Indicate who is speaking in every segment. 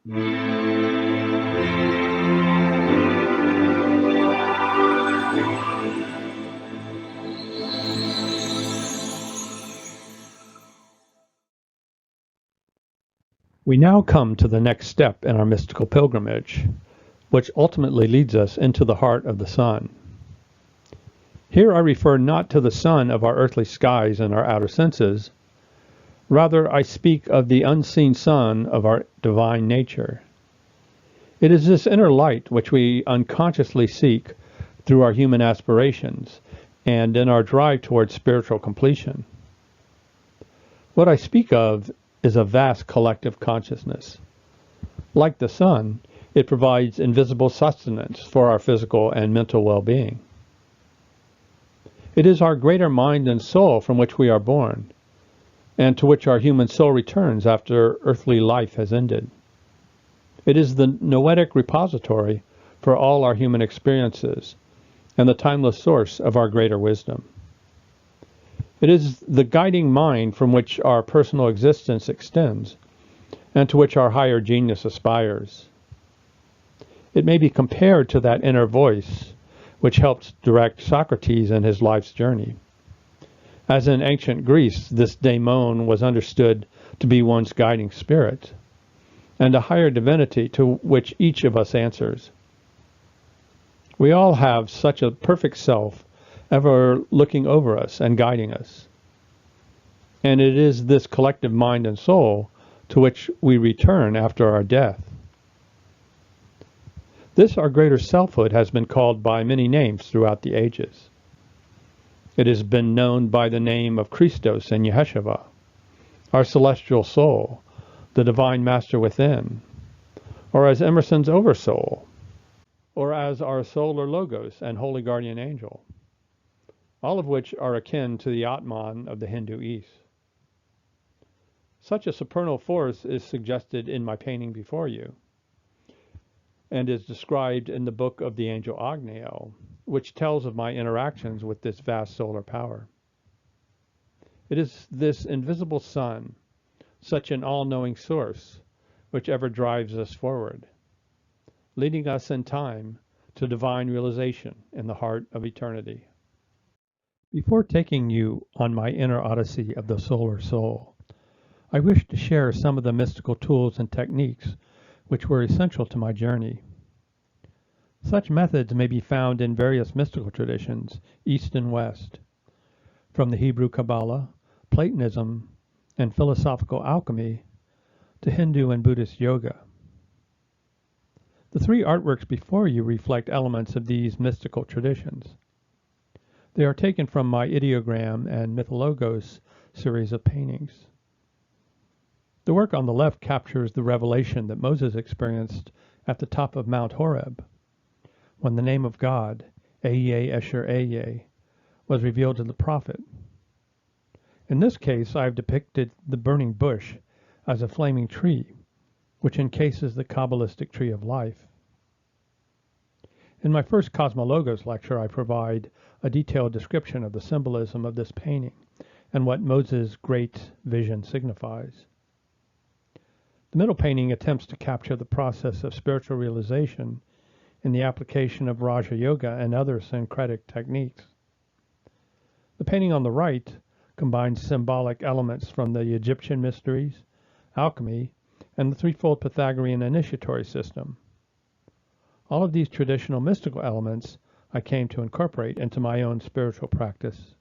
Speaker 1: We now come to the next step in our mystical pilgrimage, which ultimately leads us into the heart of the sun. Here I refer not to the sun of our earthly skies and our outer senses. Rather, I speak of the unseen sun of our divine nature. It is this inner light which we unconsciously seek through our human aspirations and in our drive towards spiritual completion. What I speak of is a vast collective consciousness. Like the sun, it provides invisible sustenance for our physical and mental well-being. It is our greater mind and soul from which we are born, and to which our human soul returns after earthly life has ended. It is the noetic repository for all our human experiences, and the timeless source of our greater wisdom. It is the guiding mind from which our personal existence extends, and to which our higher genius aspires. It may be compared to that inner voice which helped direct Socrates in his life's journey. As in ancient Greece, this daemon was understood to be one's guiding spirit, and a higher divinity to which each of us answers. We all have such a perfect self ever looking over us and guiding us. And it is this collective mind and soul to which we return after our death. This, our greater selfhood, has been called by many names throughout the ages. It has been known by the name of Christos and Yeshua, our celestial soul, the divine master within, or as Emerson's oversoul, or as our solar logos and holy guardian angel, all of which are akin to the Atman of the Hindu East. Such a supernal force is suggested in my painting before you, and is described in the book of the angel Agniel, which tells of my interactions with this vast solar power. It is this invisible sun, such an all-knowing source, which ever drives us forward, leading us in time to divine realization in the heart of eternity. Before taking you on my inner odyssey of the solar soul, I wish to share some of the mystical tools and techniques which were essential to my journey. Such methods may be found in various mystical traditions, East and West, from the Hebrew Kabbalah, Platonism, and philosophical alchemy to Hindu and Buddhist yoga. The three artworks before you reflect elements of these mystical traditions. They are taken from my ideogram and mythologos series of paintings. The work on the left captures the revelation that Moses experienced at the top of Mount Horeb, when the name of God, Ehyeh Esher Ehyeh, was revealed to the prophet. In this case, I have depicted the burning bush as a flaming tree, which encases the Kabbalistic tree of life. In my first Cosmologos lecture, I provide a detailed description of the symbolism of this painting and what Moses' great vision signifies. The middle painting attempts to capture the process of spiritual realization in the application of Raja Yoga and other syncretic techniques. The painting on the right combines symbolic elements from the Egyptian mysteries, alchemy, and the threefold Pythagorean initiatory system. All of these traditional mystical elements I came to incorporate into my own spiritual practice.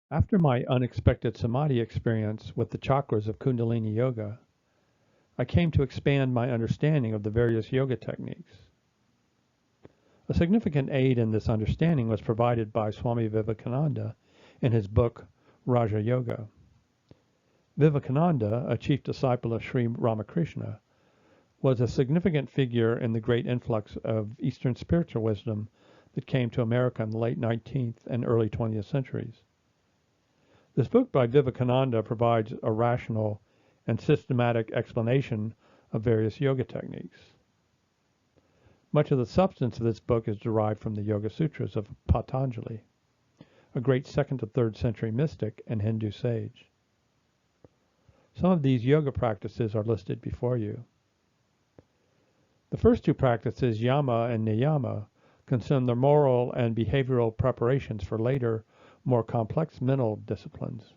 Speaker 1: After my unexpected samadhi experience with the chakras of Kundalini Yoga, I came to expand my understanding of the various yoga techniques. A significant aid in this understanding was provided by Swami Vivekananda in his book, Raja Yoga. Vivekananda, a chief disciple of Sri Ramakrishna, was a significant figure in the great influx of Eastern spiritual wisdom that came to America in the late 19th and early 20th centuries. This book by Vivekananda provides a rational and systematic explanation of various yoga techniques. Much of the substance of this book is derived from the Yoga Sutras of Patanjali, a great 2nd to 3rd century mystic and Hindu sage. Some of these yoga practices are listed before you. The first two practices, yama and niyama, concern the moral and behavioral preparations for later, more complex mental disciplines.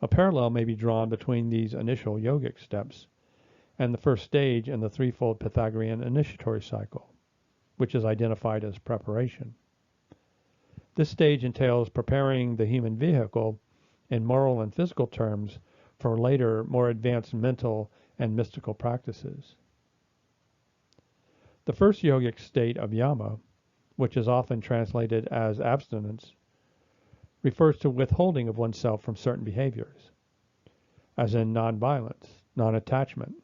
Speaker 1: A parallel may be drawn between these initial yogic steps and the first stage in the threefold Pythagorean initiatory cycle, which is identified as preparation. This stage entails preparing the human vehicle in moral and physical terms for later, more advanced mental and mystical practices. The first yogic state of yama, which is often translated as abstinence, refers to withholding of oneself from certain behaviors, as in nonviolence, non-attachment,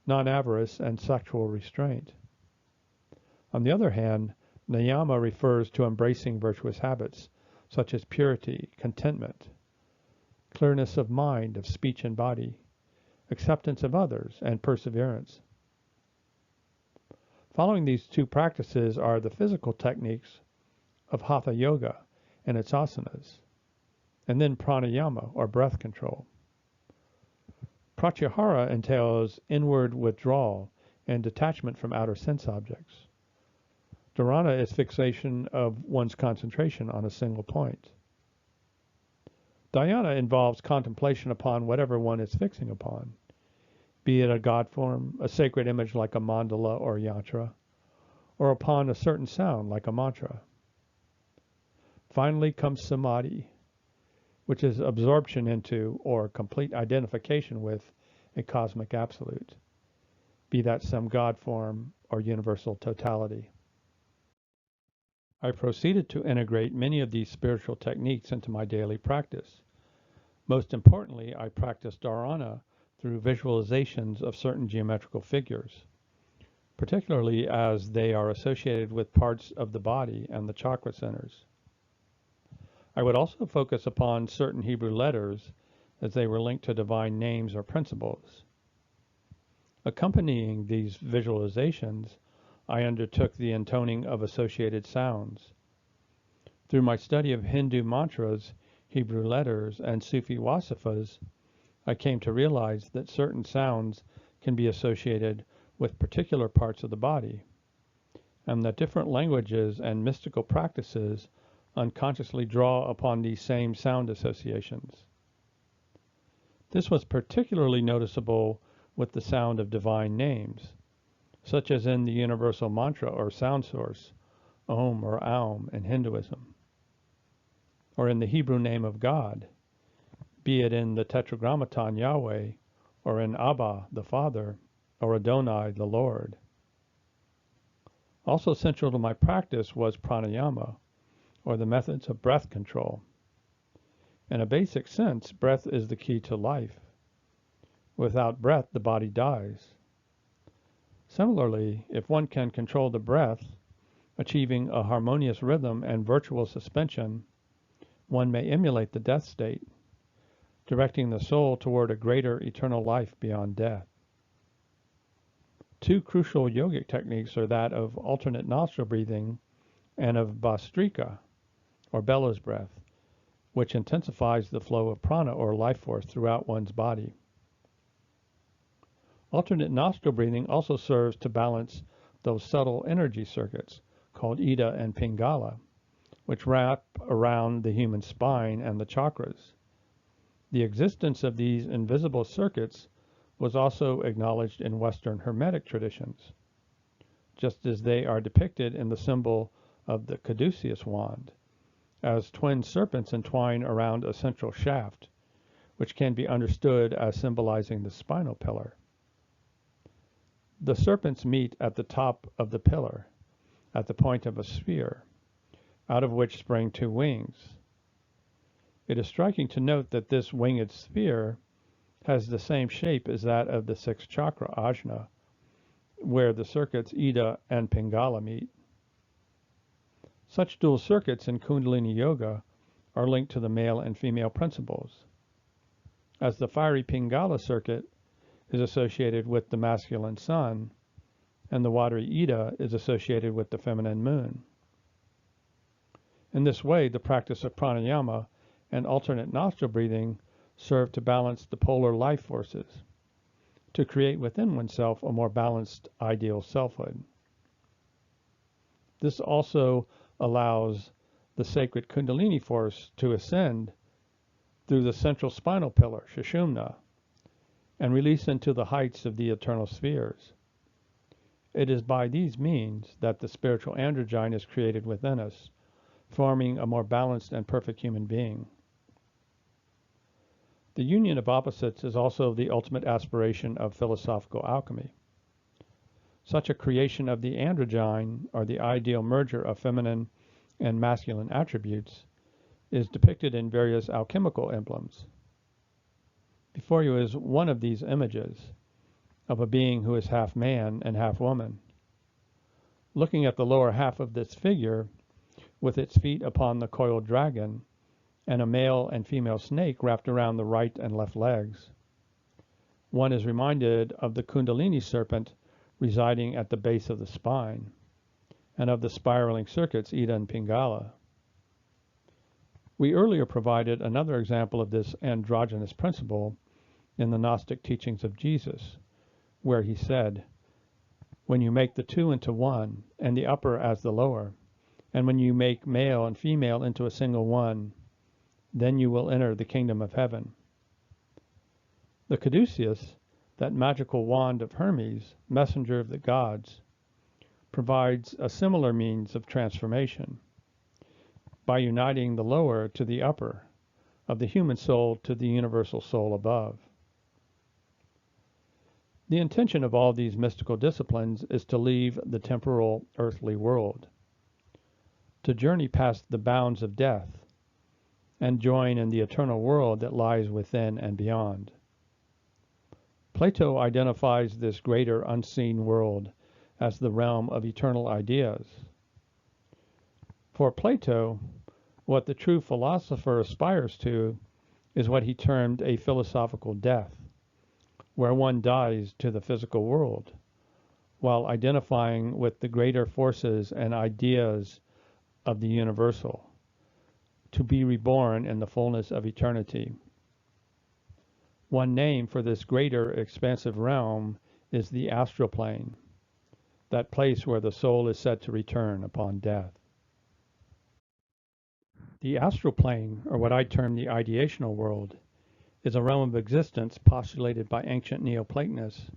Speaker 1: non-avarice, and sexual restraint. On the other hand, niyama refers to embracing virtuous habits such as purity, contentment, clearness of mind, of speech and body, acceptance of others, and perseverance. Following these two practices are the physical techniques of hatha yoga and its asanas, and then pranayama, or breath control. Pratyahara entails inward withdrawal and detachment from outer sense objects. Dharana is fixation of one's concentration on a single point. Dhyana involves contemplation upon whatever one is fixing upon, be it a god form, a sacred image like a mandala or yantra, or upon a certain sound like a mantra. Finally comes samadhi, which is absorption into or complete identification with a cosmic absolute, be that some god form or universal totality. I proceeded to integrate many of these spiritual techniques into my daily practice. Most importantly, I practiced dharana through visualizations of certain geometrical figures, particularly as they are associated with parts of the body and the chakra centers. I would also focus upon certain Hebrew letters as they were linked to divine names or principles. Accompanying these visualizations, I undertook the intoning of associated sounds. Through my study of Hindu mantras, Hebrew letters, and Sufi wasifas, I came to realize that certain sounds can be associated with particular parts of the body, and that different languages and mystical practices unconsciously draw upon these same sound associations. This was particularly noticeable with the sound of divine names, such as in the universal mantra or sound source, Om or Aum in Hinduism, or in the Hebrew name of God, be it in the Tetragrammaton Yahweh, or in Abba, the Father, or Adonai, the Lord. Also central to my practice was pranayama, or the methods of breath control. In a basic sense, breath is the key to life. Without breath, the body dies. Similarly, if one can control the breath, achieving a harmonious rhythm and virtual suspension, one may emulate the death state, directing the soul toward a greater eternal life beyond death. Two crucial yogic techniques are that of alternate nostril breathing and of Bhastrika, or bellows breath, which intensifies the flow of prana or life force throughout one's body. Alternate nostril breathing also serves to balance those subtle energy circuits called Ida and Pingala, which wrap around the human spine and the chakras. The existence of these invisible circuits was also acknowledged in Western Hermetic traditions, just as they are depicted in the symbol of the caduceus wand, as twin serpents entwine around a central shaft, which can be understood as symbolizing the spinal pillar. The serpents meet at the top of the pillar, at the point of a sphere, out of which spring two wings. It is striking to note that this winged sphere has the same shape as that of the sixth chakra, Ajna, where the circuits Ida and Pingala meet. Such dual circuits in Kundalini Yoga are linked to the male and female principles, as the fiery Pingala circuit is associated with the masculine sun, and the watery Ida is associated with the feminine moon. In this way, the practice of pranayama and alternate nostril breathing serve to balance the polar life forces, to create within oneself a more balanced ideal selfhood. This also allows the sacred Kundalini force to ascend through the central spinal pillar, Sushumna, and release into the heights of the eternal spheres. It is by these means that the spiritual androgyne is created within us, forming a more balanced and perfect human being. The union of opposites is also the ultimate aspiration of philosophical alchemy. Such a creation of the androgyne, or the ideal merger of feminine and masculine attributes, is depicted in various alchemical emblems. Before you is one of these images of a being who is half man and half woman. Looking at the lower half of this figure, with its feet upon the coiled dragon, and a male and female snake wrapped around the right and left legs, one is reminded of the Kundalini serpent residing at the base of the spine, and of the spiraling circuits Ida and Pingala. We earlier provided another example of this androgynous principle in the Gnostic teachings of Jesus, where he said, "When you make the two into one, and the upper as the lower, and when you make male and female into a single one, then you will enter the kingdom of heaven." The caduceus, that magical wand of Hermes, messenger of the gods, provides a similar means of transformation by uniting the lower to the upper, of the human soul to the universal soul above. The intention of all these mystical disciplines is to leave the temporal earthly world, to journey past the bounds of death, and join in the eternal world that lies within and beyond. Plato identifies this greater unseen world as the realm of eternal ideas. For Plato, what the true philosopher aspires to is what he termed a philosophical death, where one dies to the physical world, while identifying with the greater forces and ideas of the universal, to be reborn in the fullness of eternity. One name for this greater expansive realm is the astral plane, that place where the soul is said to return upon death. The astral plane, or what I term the ideational world, is a realm of existence postulated by ancient Neoplatonists,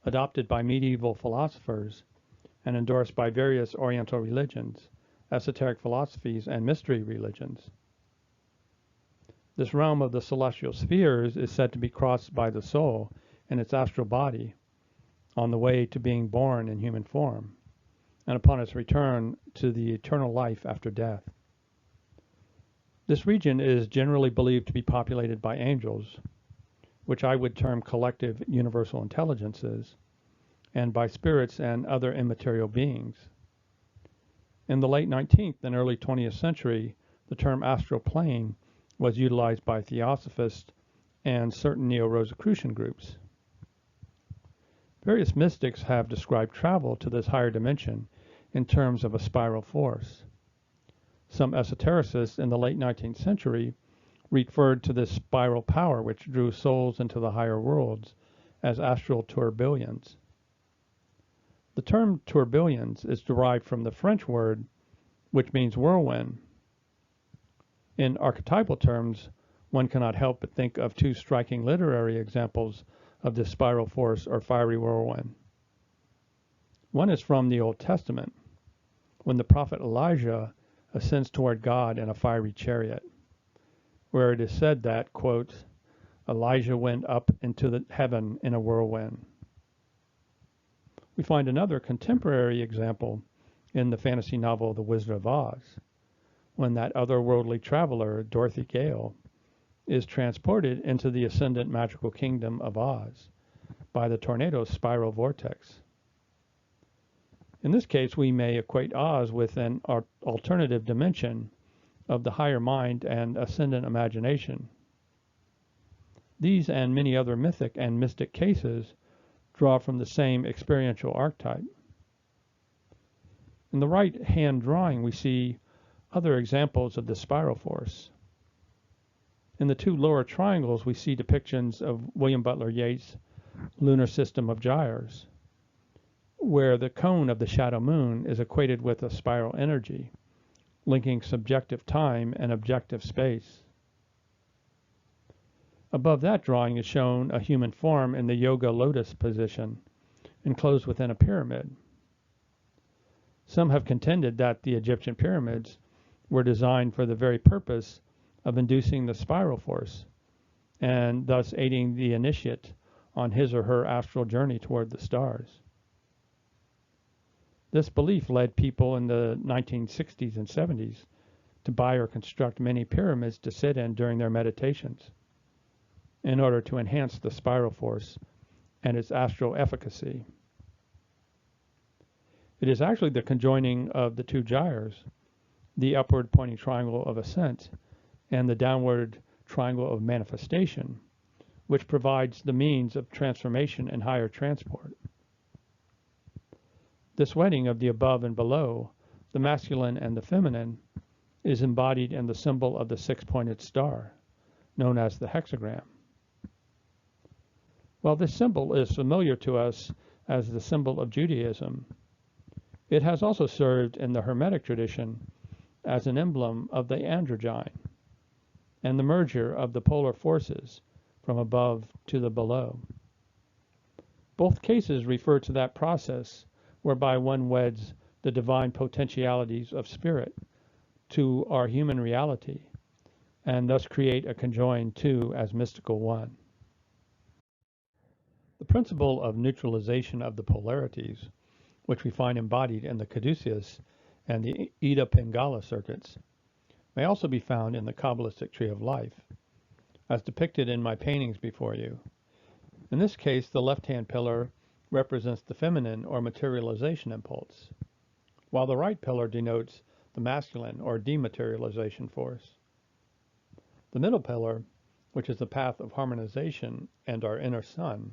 Speaker 1: adopted by medieval philosophers, and endorsed by various Oriental religions, esoteric philosophies, and mystery religions. This realm of the celestial spheres is said to be crossed by the soul in its astral body on the way to being born in human form, and upon its return to the eternal life after death. This region is generally believed to be populated by angels, which I would term collective universal intelligences, and by spirits and other immaterial beings. In the late 19th and early 20th century, the term astral plane was utilized by Theosophists and certain Neo-Rosicrucian groups. Various mystics have described travel to this higher dimension in terms of a spiral force. Some esotericists in the late 19th century referred to this spiral power which drew souls into the higher worlds as astral tourbillons. The term tourbillons is derived from the French word which means whirlwind. In archetypal terms, one cannot help but think of two striking literary examples of this spiral force or fiery whirlwind. One is from the Old Testament, when the prophet Elijah ascends toward God in a fiery chariot, where it is said that, quote, Elijah went up into the heaven in a whirlwind. We find another contemporary example in the fantasy novel The Wizard of Oz, when that otherworldly traveler, Dorothy Gale, is transported into the ascendant magical kingdom of Oz by the tornado's spiral vortex. In this case, we may equate Oz with an alternative dimension of the higher mind and ascendant imagination. These and many other mythic and mystic cases draw from the same experiential archetype. In the right-hand drawing, we see other examples of the spiral force. In the two lower triangles, we see depictions of William Butler Yeats' lunar system of gyres, where the cone of the shadow moon is equated with a spiral energy, linking subjective time and objective space. Above that drawing is shown a human form in the yoga lotus position, enclosed within a pyramid. Some have contended that the Egyptian pyramids were designed for the very purpose of inducing the spiral force, and thus aiding the initiate on his or her astral journey toward the stars. This belief led people in the 1960s and 70s to buy or construct many pyramids to sit in during their meditations, in order to enhance the spiral force and its astral efficacy. It is actually the conjoining of the two gyres, the upward pointing triangle of ascent and the downward triangle of manifestation, which provides the means of transformation and higher transport. This wedding of the above and below, the masculine and the feminine, is embodied in the symbol of the six-pointed star, known as the hexagram. While this symbol is familiar to us as the symbol of Judaism, it has also served in the Hermetic tradition as an emblem of the androgyne and the merger of the polar forces from above to the below. Both cases refer to that process whereby one weds the divine potentialities of spirit to our human reality, and thus create a conjoined two as mystical one. The principle of neutralization of the polarities, which we find embodied in the caduceus and the Ida Pingala circuits, may also be found in the Kabbalistic tree of life, as depicted in my paintings before you. In this case, the left-hand pillar represents the feminine or materialization impulse, while the right pillar denotes the masculine or dematerialization force. The middle pillar, which is the path of harmonization and our inner sun,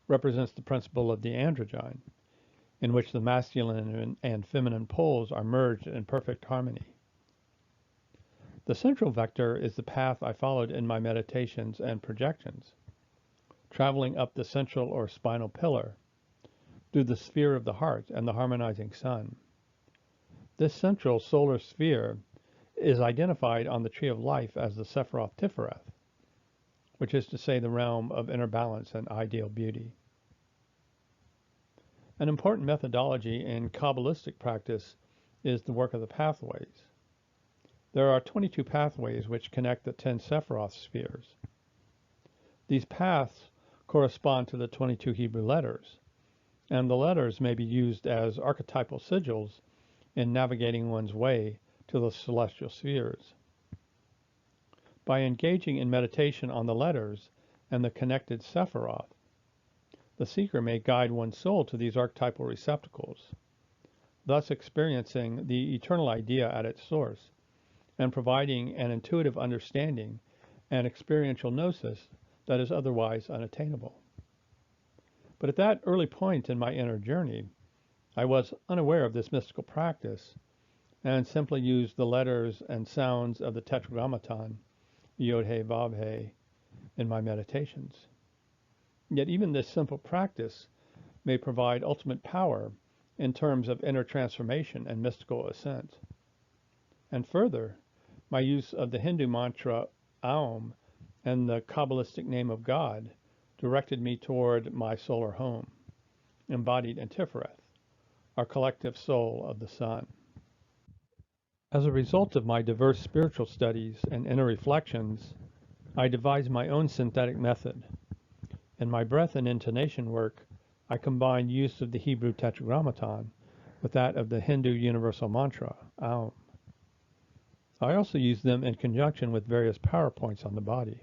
Speaker 1: represents the principle of the androgyne, in which the masculine and feminine poles are merged in perfect harmony. The central vector is the path I followed in my meditations and projections, traveling up the central or spinal pillar, through the sphere of the heart and the harmonizing sun. This central solar sphere is identified on the tree of life as the Sephiroth Tifereth, which is to say the realm of inner balance and ideal beauty. An important methodology in Kabbalistic practice is the work of the pathways. There are 22 pathways which connect the 10 Sephiroth spheres. These paths correspond to the 22 Hebrew letters, and the letters may be used as archetypal sigils in navigating one's way to the celestial spheres. By engaging in meditation on the letters and the connected Sephiroth, the seeker may guide one's soul to these archetypal receptacles, thus experiencing the eternal idea at its source, and providing an intuitive understanding and experiential gnosis that is otherwise unattainable. But at that early point in my inner journey, I was unaware of this mystical practice and simply used the letters and sounds of the Tetragrammaton, Yod-He, Vav-He, in my meditations. Yet even this simple practice may provide ultimate power in terms of inner transformation and mystical ascent. And further, my use of the Hindu mantra Aum and the Kabbalistic name of God directed me toward my solar home, embodied in Tifereth, our collective soul of the sun. As a result of my diverse spiritual studies and inner reflections, I devised my own synthetic method. In my breath and intonation work, I combined use of the Hebrew Tetragrammaton with that of the Hindu universal mantra, Aum. I also used them in conjunction with various power points on the body.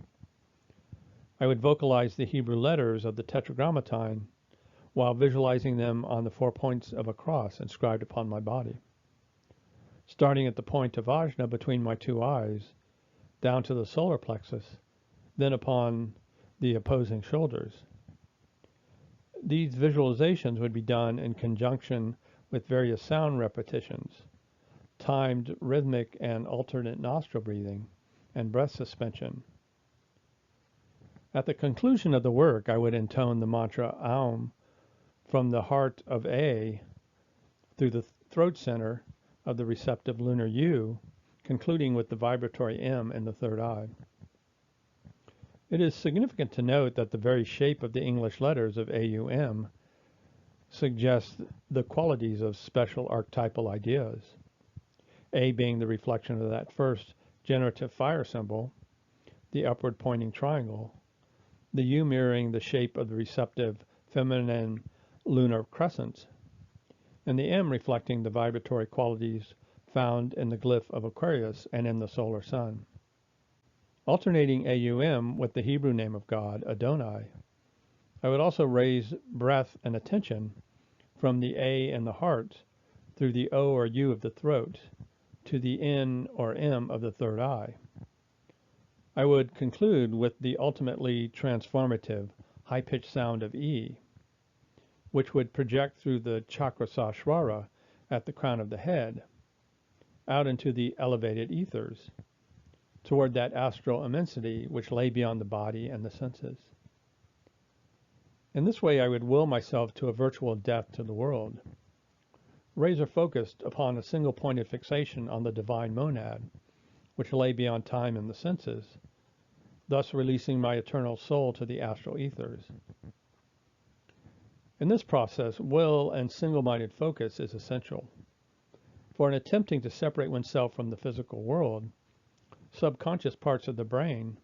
Speaker 1: I would vocalize the Hebrew letters of the Tetragrammaton while visualizing them on the 4 points of a cross inscribed upon my body, starting at the point of Ajna between my two eyes, down to the solar plexus, then upon the opposing shoulders. These visualizations would be done in conjunction with various sound repetitions, timed rhythmic and alternate nostril breathing, and breath suspension. At the conclusion of the work, I would intone the mantra Aum from the heart of A through the throat center of the receptive lunar U, concluding with the vibratory M in the third eye. It is significant to note that the very shape of the English letters of AUM suggests the qualities of special archetypal ideas, A being the reflection of that first generative fire symbol, the upward pointing triangle, the U mirroring the shape of the receptive feminine lunar crescent, and the M reflecting the vibratory qualities found in the glyph of Aquarius and in the solar sun. Alternating AUM with the Hebrew name of God, Adonai, I would also raise breath and attention from the A in the heart through the O or U of the throat to the N or M of the third eye. I would conclude with the ultimately transformative high-pitched sound of E, which would project through the chakra sahasrara at the crown of the head, out into the elevated ethers, toward that astral immensity which lay beyond the body and the senses. In this way, I would will myself to a virtual death to the world, razor-focused upon a single point of fixation on the divine monad, which lay beyond time and the senses, thus releasing my eternal soul to the astral ethers. In this process, will and single-minded focus is essential. For in attempting to separate oneself from the physical world, subconscious parts of the brain,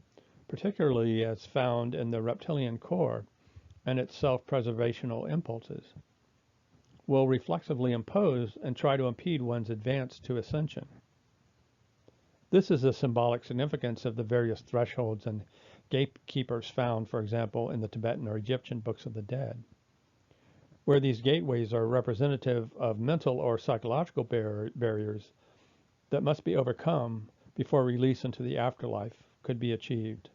Speaker 1: particularly as found in the reptilian core and its self-preservational impulses, will reflexively impose and try to impede one's advance to ascension. This is the symbolic significance of the various thresholds and gatekeepers found, for example, in the Tibetan or Egyptian books of the dead, where these gateways are representative of mental or psychological barriers that must be overcome before release into the afterlife could be achieved.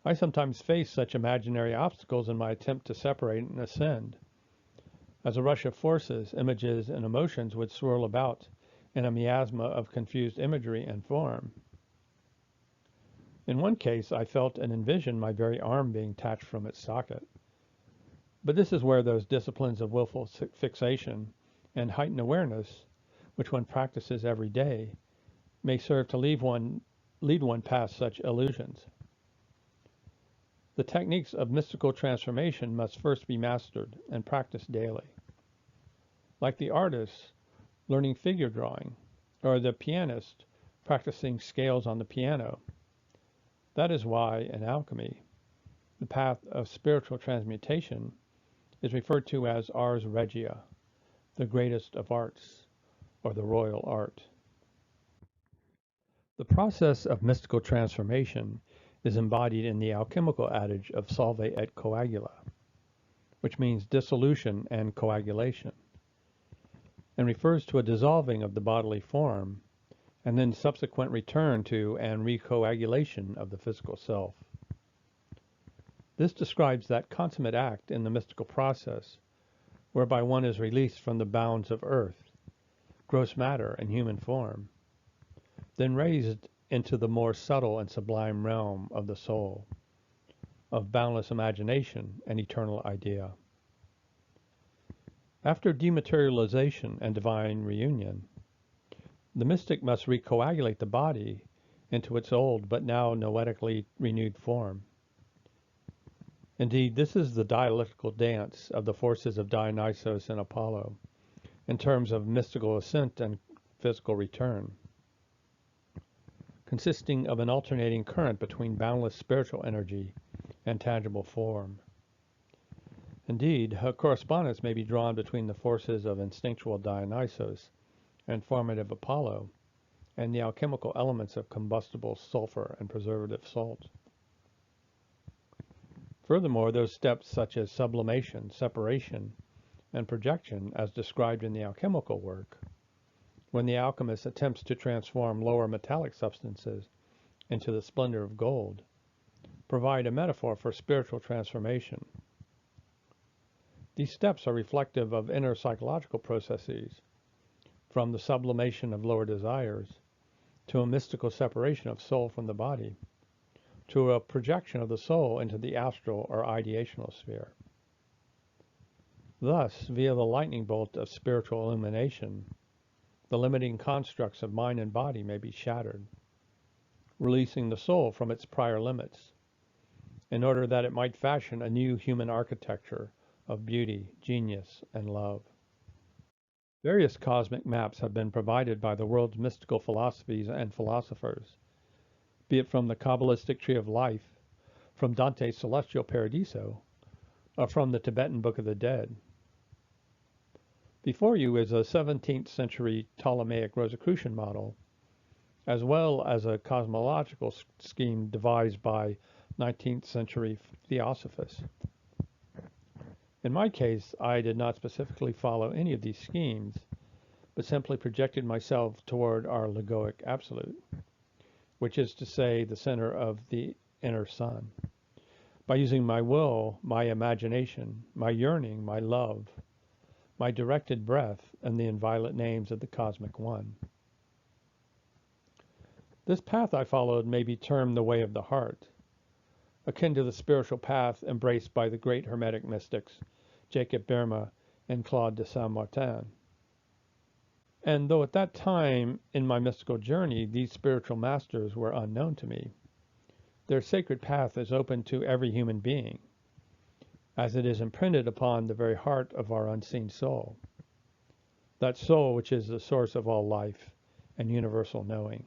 Speaker 1: I sometimes face such imaginary obstacles in my attempt to separate and ascend, as a rush of forces, images, and emotions would swirl about in a miasma of confused imagery and form. In one case, I felt and envisioned my very arm being detached from its socket. But this is where those disciplines of willful fixation and heightened awareness, which one practices every day, may serve to lead one past such illusions. The techniques of mystical transformation must first be mastered and practiced daily. Like the artist learning figure drawing, or the pianist practicing scales on the piano. That is why, in alchemy, the path of spiritual transmutation is referred to as ars regia, the greatest of arts, or the royal art. The process of mystical transformation is embodied in the alchemical adage of solve et coagula, which means dissolution and coagulation, and refers to a dissolving of the bodily form and then subsequent return to and recoagulation of the physical self. This describes that consummate act in the mystical process whereby one is released from the bounds of earth, gross matter, and human form, then raised into the more subtle and sublime realm of the soul, of boundless imagination and eternal idea. After dematerialization and divine reunion, the mystic must recoagulate the body into its old but now noetically renewed form. Indeed, this is the dialectical dance of the forces of Dionysos and Apollo in terms of mystical ascent and physical return, consisting of an alternating current between boundless spiritual energy and tangible form. Indeed, a correspondence may be drawn between the forces of instinctual Dionysos and formative Apollo and the alchemical elements of combustible sulfur and preservative salt. Furthermore, those steps such as sublimation, separation, and projection, as described in the alchemical work, when the alchemist attempts to transform lower metallic substances into the splendor of gold, provide a metaphor for spiritual transformation. These steps are reflective of inner psychological processes, from the sublimation of lower desires to a mystical separation of soul from the body, to a projection of the soul into the astral or ideational sphere. Thus, via the lightning bolt of spiritual illumination, the limiting constructs of mind and body may be shattered, releasing the soul from its prior limits, in order that it might fashion a new human architecture of beauty, genius, and love. Various cosmic maps have been provided by the world's mystical philosophies and philosophers, be it from the Kabbalistic Tree of Life, from Dante's Celestial Paradiso, or from the Tibetan Book of the Dead. Before you is a 17th century Ptolemaic Rosicrucian model, as well as a cosmological scheme devised by 19th century Theosophists. In my case, I did not specifically follow any of these schemes, but simply projected myself toward our Logoic Absolute, which is to say the center of the inner sun, by using my will, my imagination, my yearning, my love, my directed breath, and the inviolate names of the Cosmic One. This path I followed may be termed the way of the heart, akin to the spiritual path embraced by the great Hermetic mystics Jacob Boehme and Claude de Saint-Martin. And though at that time in my mystical journey these spiritual masters were unknown to me, their sacred path is open to every human being, as it is imprinted upon the very heart of our unseen soul, that soul which is the source of all life and universal knowing.